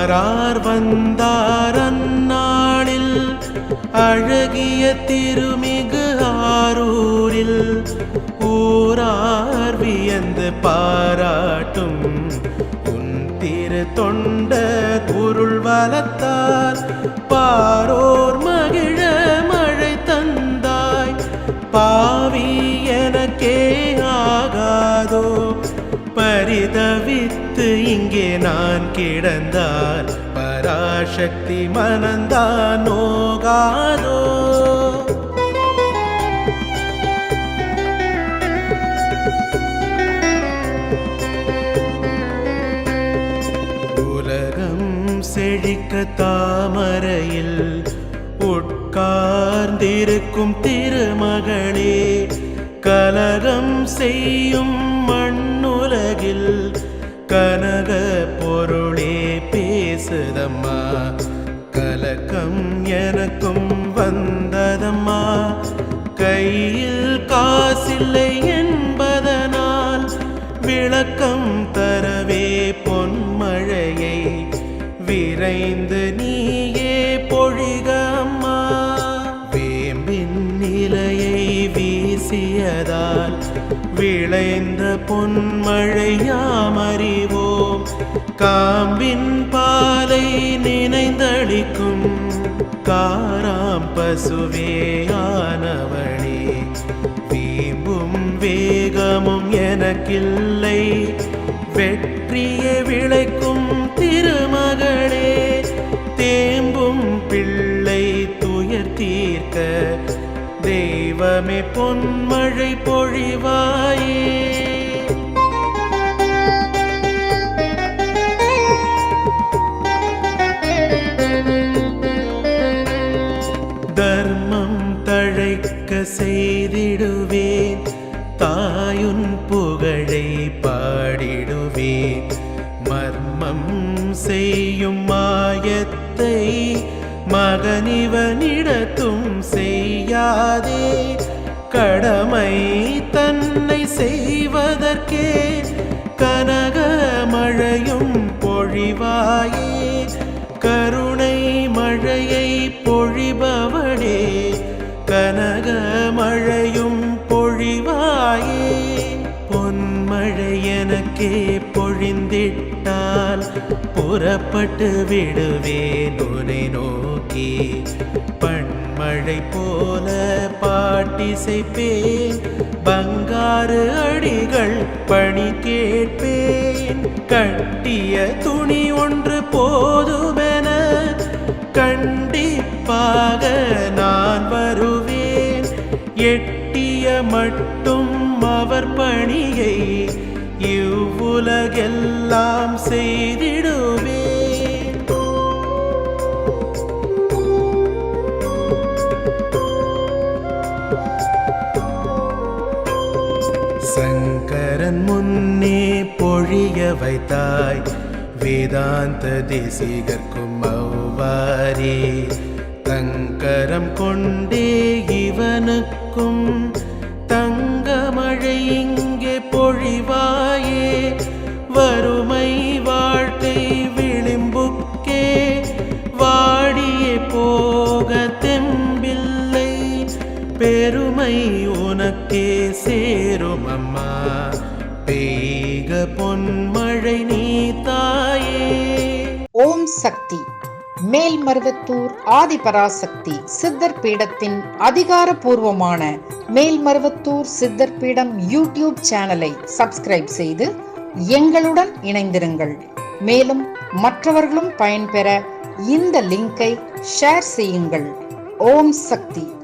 ஆரார் வந்தார் அந்நாளில் அழகிய திருமிகு ஆரூரில் ஊரார் வியந்து பாராட்டும் உன் திரு தொண்டர் உருள் வலத்தால் பாரோர் மகிழ மழை தந்தாய். பாவி எனக்கே ஆகாதோ பரிதவித்து இங்கே நான் கிடந்தால் பராசக்தி மனந்தான் நோகாதோ. உலகம் செழிக்க தாமரையில் உட்கார்ந்திருக்கும் திருமகளே, கலகம் செய்யும் மண்ணுலகில் கனக பொருளே பேசுதம்மா. கலக்கம் எனக்கும் வந்ததம்மா, கையில் காசில்லை என்பதனால் விளக்கம் தரவே பொன்மழையை விரைந்து நீயே பொழிக அம்மா. வேம்பின் நிலையை வீசியதால் விளைந்த பொன்மழை யாமறிவோம். காம்பின் பாலை நினைந்தளிக்கும் காராம் பசுவே ஆனவளே, வீம்பும் வேகமும் எனக்கில்லை வெற்றியை விளைக்கும் திருமகளே. தேம்பும் பிள்ளை துயர் தீர்க்க தெய்வமே பொன்மழை பொழிவாயே. தர்மம் தழைக்க செய்திடுவேன், தாயுன் புகழை பாடிடுவேன். மர்மம் செய்யும் மாயத்தை மகனிவனிடத்தும் செய்யாதே. கடமை தன்னை செய்வதற்கே கனக மழையும் பொழிவாயே. கருணை மழையை பொழிபவளே, கனக மழையும் பொழிவாயே. பொன்மழை எனக்கே பொழிந்திட்டால் புறப்பட்டு விடுவேன் உன்னை நோக்கி. பண்மழை போல பாட்டிசைப்பேன், பங்காரு அடிகள் பணி கேட்பேன். கட்டிய துணி ஒன்று போதுமென கண்டிப்பாக நான் வருவேன். எட்டிய மட்டும் அவர் பணியை இவ்வுலகெல்லாம் செய்திடுவேன். சங்கரன் முன்னே பொழிய வைத்தாய், வேதாந்த தேசிகர்க்கும் அவ்வாறே. தங்கரம் கொண்டே இவனுக்கும் தங்கமழை இங்கே பொழிவாயே. வறுமை வாழ்க்கை விளிம்புக்கே வாடியே போக தெம்பில்லை. பெருமை உனக்கே சேரும் அம்மா, பெய்க பொன்மழை நீ தாயே. ஓம் சக்தி. மேல்மருவத்தூர் ஆதிபராசக்தி சித்தர் பீடத்தின் அதிகாரப்பூர்வமான மேல்மருவத்தூர் சித்தர் பீடம் யூடியூப் சேனலை சப்ஸ்கிரைப் செய்து எங்களுடன் இணைந்திருங்கள். மேலும் மற்றவர்களும் பயன்பெற இந்த லிங்கை ஷேர் செய்யுங்கள். ஓம் சக்தி.